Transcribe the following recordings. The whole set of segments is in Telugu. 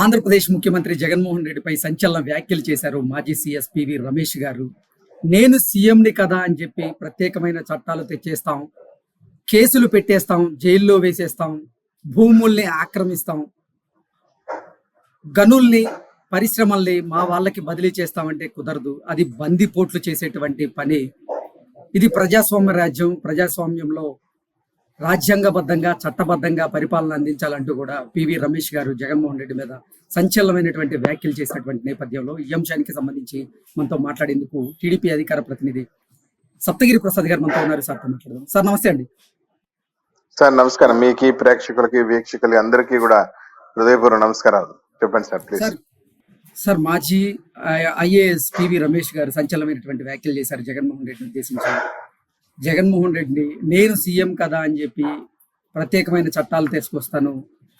ఆంధ్రప్రదేశ్ ముఖ్యమంత్రి జగన్మోహన్ రెడ్డిపై సంచలన వ్యాఖ్యలు చేశారు మాజీ సీఎస్ పివి రమేష్ గారు. నేను సీఎంని కదా అని చెప్పి ప్రత్యేకమైన చట్టాలు తెచ్చేస్తాం, కేసులు పెట్టేస్తాం, జైల్లో వేసేస్తాం, భూముల్ని ఆక్రమిస్తాం, గనుల్ని పరిశ్రమల్ని మా వాళ్ళకి బదిలీ చేస్తామంటే కుదరదు. అది బందిపోట్లు చేసేటువంటి పని. ఇది ప్రజాస్వామ్య రాజ్యం. ప్రజాస్వామ్యంలో రాజ్యాంగబద్ధంగా చట్టబద్ధంగా పరిపాలన అందించాలంటూ కూడా పివి రమేష్ గారు జగన్మోహన్ రెడ్డి మీద సంచలనమైనటువంటి వ్యాఖ్యలు చేసినటువంటి నేపథ్యంలో ఈ అంశానికి సంబంధించి మనతో మాట్లాడేందుకు టీడీపీ అధికార ప్రతినిధి సప్తగిరి ప్రసాద్ గారు మనతో ఉన్నారు. సార్తో మాట్లాడదాం. సార్ నమస్తే అండి. సార్ నమస్కారం. మీకు ప్రేక్షకులకి వీక్షకులకి అందరికీ కూడా హృదయపూర్వక నమస్కారాలు. చెప్పండి సార్ ప్లీజ్. సార్ మాజీ ఐఏఎస్ పివి రమేష్ గారు సంచలనమైనటువంటి వ్యాఖ్యలు చేశారు జగన్మోహన్ రెడ్డిని ఉద్దేశించి. జగన్మోహన్ రెడ్డి నేను సీఎం కదా అని చెప్పి ప్రత్యేకమైన చట్టాలు తీసుకొస్తాను,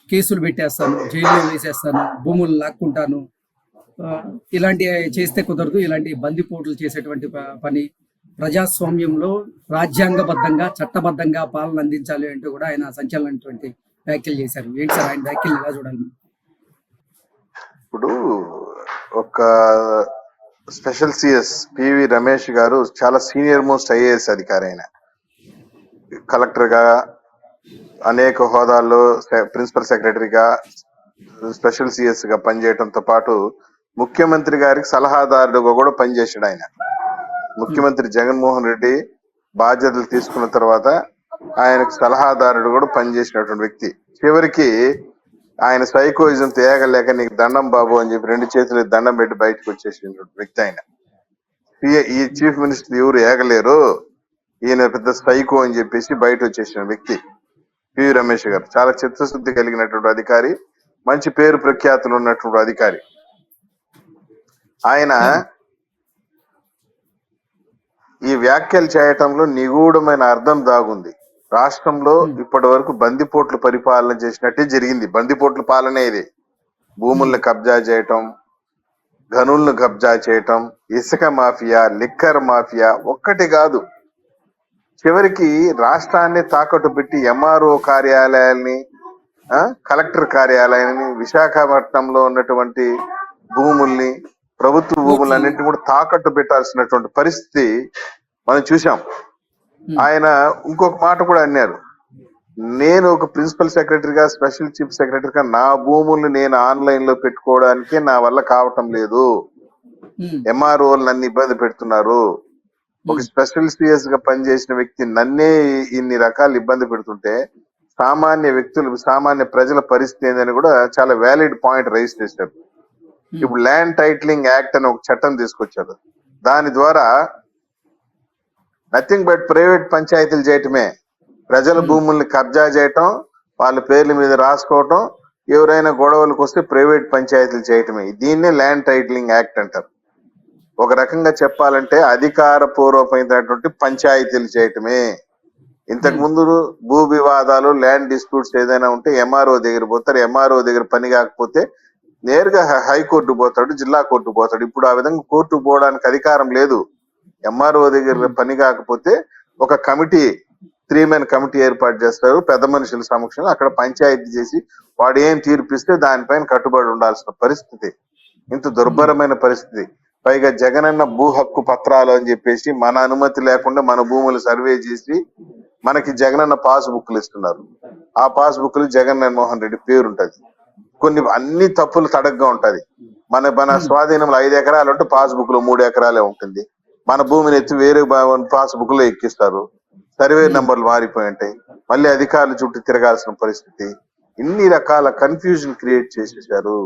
కేసులు పెట్టేస్తాను, జైల్లో వేసేస్తాను, భూములు లాక్కుంటాను, ఇలాంటి చేస్తే కుదరదు, ఇలాంటి బందిపోట్లు చేసేటువంటి పని. ప్రజాస్వామ్యంలో రాజ్యాంగబద్ధంగా చట్టబద్ధంగా పాలన అందించాలి అంటూ కూడా ఆయన సంచలనమైనటువంటి వ్యాఖ్యలు చేశారు. ఏంటి సార్ ఆయన వ్యాఖ్యలు ఎలా చూడాలి? ఇప్పుడు ఒక స్పెషల్ సిఎస్ పివి రమేష్ గారు చాలా సీనియర్ మోస్ట్ ఐఏఎస్ అధికారి. ఆయన కలెక్టర్ గా అనేక హోదాల్లో ప్రిన్సిపల్ సెక్రటరీగా స్పెషల్ సిఎస్ గా పనిచేయడంతో పాటు ముఖ్యమంత్రి గారికి సలహాదారుడుగా కూడా పనిచేశాడు. ఆయన ముఖ్యమంత్రి జగన్మోహన్ రెడ్డి బాధ్యతలు తీసుకున్న తర్వాత ఆయనకు సలహాదారుడు కూడా పనిచేసినటువంటి వ్యక్తి. చివరికి ఆయన సైకోయిజం తేగలేక నీకు దండం బాబు అని చెప్పి రెండు చేతులు దండం పెట్టి బయటకు వచ్చేసినటువంటి వ్యక్తి. ఆయన ఈ చీఫ్ మినిస్టర్ ఎవరు ఏగలేరు, ఈయన పెద్ద సైకో అని చెప్పేసి బయట వచ్చేసిన వ్యక్తి పివి రమేష్ గారు. చాలా చిత్తశుద్ధి కలిగినటువంటి అధికారి, మంచి పేరు ప్రఖ్యాతులు ఉన్నటువంటి అధికారి. ఆయన ఈ వ్యాఖ్యలు చేయటంలో నిగూఢమైన అర్థం దాగుంది. రాష్ట్రంలో ఇప్పటి వరకు బందిపోట్లు పరిపాలన చేసినట్టే జరిగింది. బందిపోట్ల పాలనే ఇది. భూముల్ని కబ్జా చేయటం, గనులను కబ్జా చేయటం, ఇసుక మాఫియా, లిక్కర్ మాఫియా ఒక్కటి కాదు. చివరికి రాష్ట్రాన్ని తాకట్టు పెట్టి ఎంఆర్ఓ కార్యాలయాల్ని, కలెక్టర్ కార్యాలయాన్ని, విశాఖపట్నంలో ఉన్నటువంటి భూముల్ని, ప్రభుత్వ భూములన్నింటినీ కూడా తాకట్టు పెట్టాల్సినటువంటి పరిస్థితి మనం చూసాం. ఆయన ఇంకొక మాట కూడా అన్నారు, నేను ఒక ప్రిన్సిపల్ సెక్రటరీగా, స్పెషల్ చీఫ్ సెక్రటరీగా నా భూముల్ని నేను ఆన్లైన్ లో పెట్టుకోవడానికి నా వల్ల కావటం లేదు, ఎంఆర్ఓలు నన్ను ఇబ్బంది పెడుతున్నారు. ఒక స్పెషల్ సిఎస్ గా పనిచేసిన వ్యక్తి నన్నే ఇన్ని రకాల ఇబ్బంది పెడుతుంటే సామాన్య వ్యక్తులు, సామాన్య ప్రజల పరిస్థితి ఏందని కూడా చాలా వ్యాలిడ్ పాయింట్ రైజ్ చేశారు. ఇప్పుడు ల్యాండ్ టైటిలింగ్ యాక్ట్ అని ఒక చట్టం తీసుకొచ్చారు. దాని ద్వారా నథింగ్ బట్ ప్రైవేట్ పంచాయతీలు చేయటమే, ప్రజల భూముల్ని కబ్జా చేయటం, వాళ్ళ పేర్ల మీద రాసుకోవటం, ఎవరైనా గొడవలకు వస్తే ప్రైవేట్ పంచాయతీలు చేయటమే. దీన్నే ల్యాండ్ టైటిలింగ్ యాక్ట్ అంటారు. ఒక రకంగా చెప్పాలంటే అధికార పూర్వమైనటువంటి పంచాయతీలు చేయటమే. ఇంతకు ముందు భూ వివాదాలు, ల్యాండ్ డిస్ప్యూట్స్ ఏదైనా ఉంటే ఎంఆర్ఓ దగ్గర పోతారు. ఎంఆర్ఓ దగ్గర పని కాకపోతే నేరుగా హైకోర్టు పోతాడు, జిల్లా కోర్టు పోతాడు. ఇప్పుడు ఆ విధంగా కోర్టు పోవడానికి అధికారం లేదు. ఎంఆర్ఓ దగ్గర పని కాకపోతే ఒక కమిటీ, 3 మెన్ కమిటీ ఏర్పాటు చేస్తారు పెద్ద మనుషుల సమక్షంలో. అక్కడ పంచాయతీ చేసి వాడు ఏం తీర్పిస్తే దానిపైన కట్టుబడి ఉండాల్సిన పరిస్థితి. ఇంత దుర్భరమైన పరిస్థితి. పైగా జగనన్న భూ హక్కు పత్రాలు అని చెప్పేసి మన అనుమతి లేకుండా మన భూములు సర్వే చేసి మనకి జగనన్న పాస్ బుక్లు ఇస్తున్నారు. ఆ పాస్ బుక్లు జగన్మోహన్ రెడ్డి పేరు ఉంటది. కొన్ని అన్ని తప్పులు తడగ్గా ఉంటది. మన స్వాధీనంలో 5 ఎకరాలు ఉంటే పాస్ బుక్ లో 3 ఎకరాలే ఉంటుంది. మన భూమిని ఎత్తి వేరే పాస్ బుక్ లో ఎక్కిస్తారు. సర్వే నంబర్లు మారిపోయి ఉంటాయి. మళ్ళీ అధికారులు చుట్టూ తిరగాల్సిన పరిస్థితి. ఇన్ని రకాల కన్ఫ్యూజన్ క్రియేట్ చేసేసారు.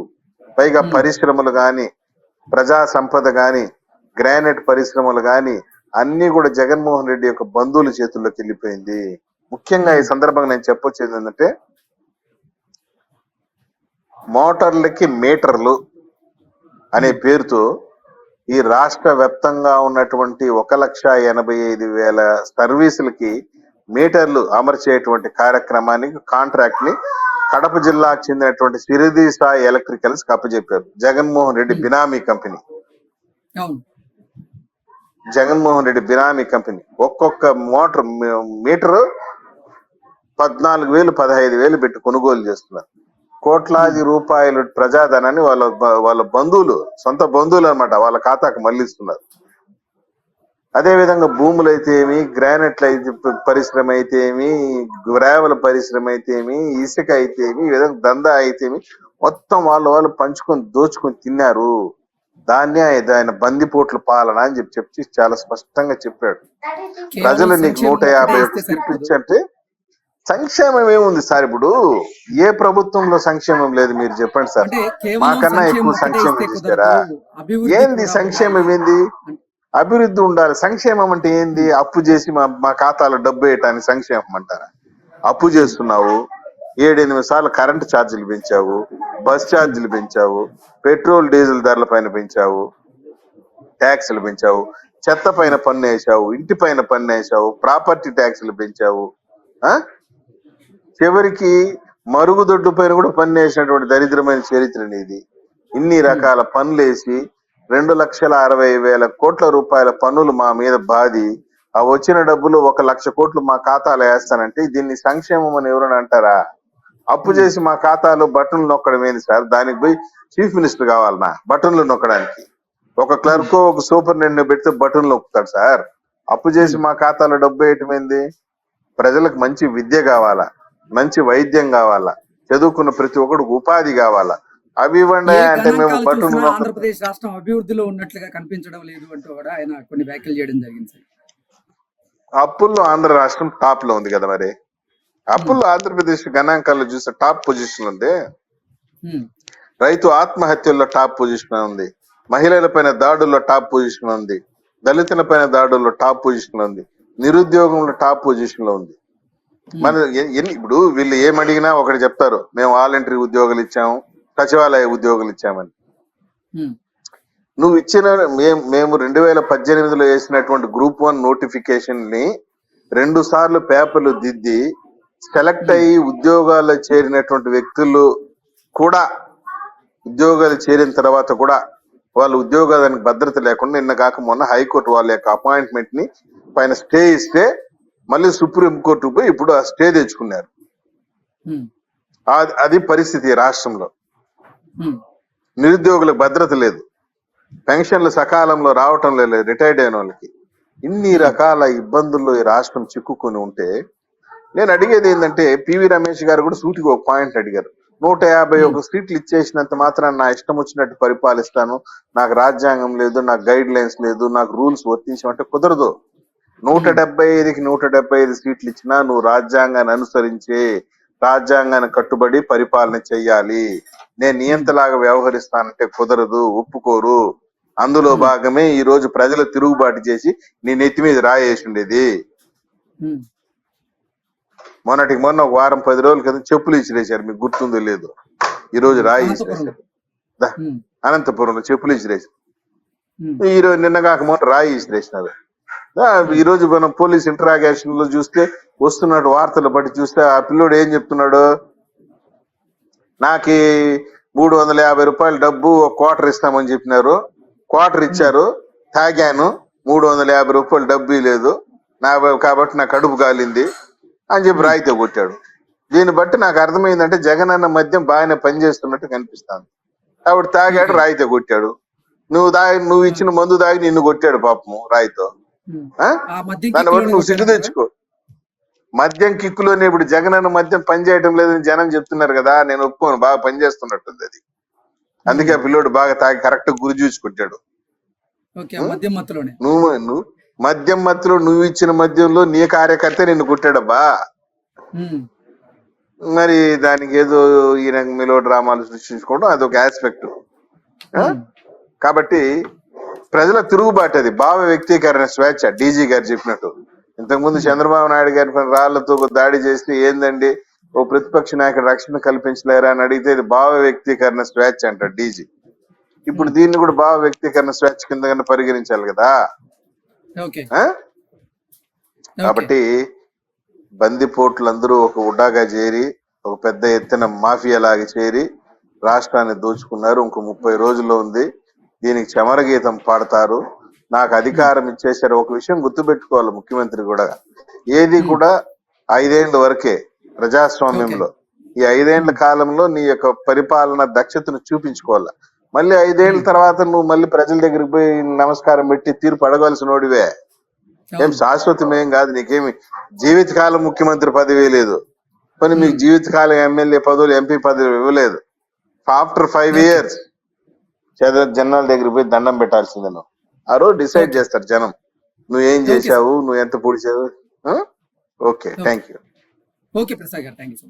పైగా పరిశ్రమలు గాని, ప్రజా సంపద గాని, గ్రానైట్ పరిశ్రమలు గాని అన్ని కూడా జగన్మోహన్ రెడ్డి యొక్క బంధువుల చేతుల్లోకి వెళ్ళిపోయింది. ముఖ్యంగా ఈ సందర్భంగా నేను చెప్పొచ్చేది ఏంటంటే, మోటార్లకి మీటర్లు అనే పేరుతో ఈ రాష్ట్ర వ్యాప్తంగా ఉన్నటువంటి 1,85,000 సర్వీసులకి మీటర్లు అమర్చేటువంటి కార్యక్రమానికి కాంట్రాక్ట్ ని కడప జిల్లాకు చెందినటువంటి సిరిది సాయి ఎలక్ట్రికల్స్ అప్పచెప్పారు. జగన్మోహన్ రెడ్డి బినామీ కంపెనీ. జగన్మోహన్ రెడ్డి బినామీ కంపెనీ ఒక్కొక్క మీటర్ 14,000 15,000 పెట్టి కొనుగోలు చేస్తున్నారు. కోట్లాది రూపాయలు ప్రజాధనాన్ని వాళ్ళ బంధువులు, సొంత బంధువులు అన్నమాట, వాళ్ళ ఖాతాకు మళ్లిస్తున్నారు. అదే విధంగా భూములు అయితే ఏమి, గ్రానైట్ల పరిశ్రమ అయితే ఏమి, గ్రావెల పరిశ్రమ అయితే ఏమి, ఇసుక అయితే ఏమి, ఈ విధంగా దందా అయితే ఏమి, మొత్తం వాళ్ళు పంచుకొని దోచుకొని తిన్నారు. దాన్ని ఆయన బందిపోట్ల పాలన అని చెప్పి చాలా స్పష్టంగా చెప్పాడు. ప్రజలు నీకు 151 సీట్లు ఇచ్చంటే సంక్షేమం ఏముంది సార్? ఇప్పుడు ఏ ప్రభుత్వంలో సంక్షేమం లేదు? మీరు చెప్పండి సార్. అంటే కేవలం మాకన్నా ఎక్కువ ఒకటే సంక్షేమం ఇస్తే ఇస్తారా? కుదరదు, అభివృద్ధి ఏంది కూడా సంక్షేమం? ఏంది అభివృద్ధి ఉండాలి? సంక్షేమం అంటే ఏంది? అప్పు చేసి మా ఖాతాలో డబ్బు వేయటానికి సంక్షేమం అంటారా? అప్పు చేస్తున్నావు, 7-8 సార్లు కరెంటు ఛార్జీలు పెంచావు, బస్ ఛార్జీలు పెంచావు, పెట్రోల్ డీజిల్ ధరల పైన పెంచావు, ట్యాక్సులు పెంచావు, చెత్త పైన పన్ను వేసావు, ఇంటి పైన పన్ను వేసావు, ప్రాపర్టీ ట్యాక్సులు పెంచావు, చివరికి మరుగుదొడ్డు పైన కూడా పన్ను వేసినటువంటి దరిద్రమైన చరిత్ర నీది. ఇన్ని రకాల పన్నులు వేసి 2,60,000 కోట్ల రూపాయల పన్నులు మా మీద బాది, ఆ వచ్చిన డబ్బులు 1,00,000 కోట్లు మా ఖాతాలో వేస్తానంటే దీన్ని సంక్షేమం అని ఎవరైనా అంటారా? అప్పు చేసి మా ఖాతాలో బటన్లు నొక్కడం ఏంది సార్? దానికి పోయి చీఫ్ మినిస్టర్ కావాలనా బటన్లు నొక్కడానికి? ఒక క్లర్కో ఒక సూపరింటెండెంట్ పెడితే బటన్లు నొక్కుతాడు సార్. అప్పు చేసి మా ఖాతాలో డబ్బు వేయటం ఏంది? ప్రజలకు మంచి విద్య కావాలా, మంచి వైద్యం కావాలా, చదువుకున్న ప్రతి ఒక్కడికి ఉపాధి కావాలా, అవి ఇవ్వండి అంటే మేము బటన్లు ఆంధ్రప్రదేశ్ రాష్ట్రం అభివృద్ధిలో ఉన్నట్లుగా కనిపించడం లేదు అంటూ కూడా ఆయన కొన్ని వ్యాఖ్యలు చేయడం జరిగింది సార్. అప్పుల్లో ఆంధ్ర రాష్ట్రం టాప్ లో ఉంది కదా మరి. అప్పుల్లో ఆంధ్రప్రదేశ్ గణాంకాల్లో చూస్తే టాప్ పొజిషన్ ఉంది. రైతు ఆత్మహత్యల్లో టాప్ పొజిషన్ ఉంది, మహిళల పైన దాడుల్లో టాప్ పొజిషన్ ఉంది, దళితుల పైన దాడుల్లో టాప్ పొజిషన్ ఉంది, నిరుద్యోగంలో టాప్ పొజిషన్ లో ఉంది. మన ఇప్పుడు వీళ్ళు ఏమడిగినా ఒకటి చెప్తారు, మేము వాలంటరీ ఉద్యోగాలు ఇచ్చాము, సచివాలయ ఉద్యోగాలు ఇచ్చామని. నువ్వు ఇచ్చిన మేము 2018లో వేసినటువంటి గ్రూప్ 1 నోటిఫికేషన్ ని 2 సార్లు పేపర్లు దిద్ది సెలెక్ట్ అయ్యి ఉద్యోగాల్లో చేరినటువంటి వ్యక్తులు కూడా ఉద్యోగాలు చేరిన తర్వాత కూడా వాళ్ళ ఉద్యోగానికి భద్రత లేకుండా నిన్న కాక మొన్న హైకోర్టు వాళ్ళ యొక్క అపాయింట్మెంట్ ని పైన స్టే ఇస్తే మళ్ళీ సుప్రీం కోర్టుకు పోయి ఇప్పుడు ఆ స్టే తెచ్చుకున్నారు. అది పరిస్థితి రాష్ట్రంలో. నిరుద్యోగులకు భద్రత లేదు, పెన్షన్లు సకాలంలో రావటం లేదు రిటైర్డ్ అయిన వాళ్ళకి. ఇన్ని రకాల ఇబ్బందుల్లో ఈ రాష్ట్రం చిక్కుకొని ఉంటే నేను అడిగేది ఏంటంటే, పివి రమేష్ గారు కూడా సూటిగా ఒక పాయింట్ అడిగారు. 151 సీట్లు ఇచ్చేసినంత మాత్రం నా ఇష్టం వచ్చినట్టు పరిపాలిస్తాను, నాకు రాజ్యాంగం లేదు, నాకు గైడ్ లైన్స్ లేదు, నాకు రూల్స్ వర్తించమంటే కుదరదు. 175కి 175 సీట్లు ఇచ్చినా నువ్వు రాజ్యాంగాన్ని అనుసరించే, రాజ్యాంగాన్ని కట్టుబడి పరిపాలన చెయ్యాలి. నేను నియంతలాగా వ్యవహరిస్తానంటే కుదరదు, ఒప్పుకోరు. అందులో భాగమే ఈ రోజు ప్రజలు తిరుగుబాటు చేసి నీ నెత్తి మీద రాయేసి ఉండేది. మొన్నటికి మొన్న ఒక వారం 10 రోజుల క్రితం చెప్పులు ఇచ్చిరేశారు, మీకు గుర్తుందో లేదు. ఈ రోజు రాయి ఇచ్చిరేశారు అనంతపురంలో, చెప్పులు ఇచ్చిరేశారు. ఈ రోజు నిన్న కాక మొన్న రాయి ఇచ్చిరేసినారు. ఈ రోజు మనం పోలీస్ ఇంటరాగేషన్ లో చూస్తే వస్తున్నట్టు వార్తలు బట్టి చూస్తే ఆ పిల్లోడు ఏం చెప్తున్నాడు, నాకు 350 రూపాయలు డబ్బు ఒక క్వార్టర్ ఇస్తామని చెప్పినారు, క్వార్టర్ ఇచ్చారు, తాగాను, 350 రూపాయలు డబ్బు లేదు కాబట్టి నా కడుపు కాలింది అని చెప్పి రాయితే కొట్టాడు. దీన్ని బట్టి నాకు అర్థమైందంటే జగన్ అన్న మద్యం బాగానే పనిచేస్తున్నట్టు కనిపిస్తాను. కాబట్టి తాగాడు, రాయితే కొట్టాడు. నువ్వు ఇచ్చిన మందు తాగి నిన్ను కొట్టాడు పాపము రాయితో. దాన్ని బట్టి నువ్వు సిగ్గు తెచ్చుకో. మద్యం కిక్కులోనే ఇప్పుడు జగన్ అన్న మద్యం పనిచేయటం లేదని జనం చెప్తున్నారు కదా, నేను ఒప్పుకోను, బాగా పనిచేస్తున్నట్టుంది అది. అందుకే ఆ పిల్లోడు బాగా తాగి కరెక్ట్ గురి చూసుకుంటాడు. నువ్వు మద్యం మత్తులో నువ్వు ఇచ్చిన మద్యంలో నీ కార్యకర్త నిన్ను కొట్టాడబ్బా. మరి దానికి ఏదో ఈ మెలో డ్రామాలు సృష్టించుకోవడం అదొక ఆస్పెక్ట్. కాబట్టి ప్రజల తిరుగుబాటు అది, భావ వ్యక్తీకరణ స్వేచ్ఛ. డీజీ గారు చెప్పినట్టు, ఇంతకుముందు చంద్రబాబు నాయుడు గారి రాళ్లతో దాడి చేస్తే ఏందండి ఓ ప్రతిపక్ష నాయకుడు రక్షణ కల్పించలేరా అని అడిగితే ఇది భావ వ్యక్తీకరణ స్వేచ్ఛ అంటారు డీజీ. ఇప్పుడు దీన్ని కూడా భావ వ్యక్తీకరణ స్వేచ్ఛ కింద పరిగణించాలి కదా. కాబట్టి బందిపోట్లందరూ ఒక ఉడ్డాగా చేరి ఒక పెద్ద ఎత్తున మాఫియా లాగా చేరి రాష్ట్రాన్ని దోచుకున్నారు. ఇంకో 30 రోజుల్లో ఉంది, దీనికి చమరగీతం పాడతారు. నాకు అధికారం ఇచ్చేసారు. ఒక విషయం గుర్తుపెట్టుకోవాలి ముఖ్యమంత్రి కూడా, ఏది కూడా 5 ఏళ్ల వరకే ప్రజాస్వామ్యంలో ఈ 5 ఏళ్ల కాలంలో నీ యొక్క పరిపాలన దక్షతను చూపించుకోవాలా. మళ్ళీ 5 ఏళ్ల తర్వాత నువ్వు మళ్ళీ ప్రజల దగ్గరికి పోయి నమస్కారం పెట్టి తీర్పు అడగాల్సినోడివే. ఏం అవును. శాశ్వతం ఏం కాదు, నీకేమి జీవితకాలం ముఖ్యమంత్రి పదవి లేదు, కానీ మీకు ఉమ్. జీవితకాలం ఎమ్మెల్యే పదవులు, ఎంపీ పదవులు ఇవ్వలేదు. After 5 okay. ఇయర్స్ జనాల దగ్గరికి పోయి దండం పెట్టాల్సిందే నువ్వు. ఆ రోజు డిసైడ్ ఓకే. చేస్తారు జనం, నువ్వేం ఓకే సార్. చేశావు, నువ్వు ఎంత పొడిచావు. Okay, okay. Thank you. Okay Prasad గారు, థ్యాంక్ యూ సో మచ్.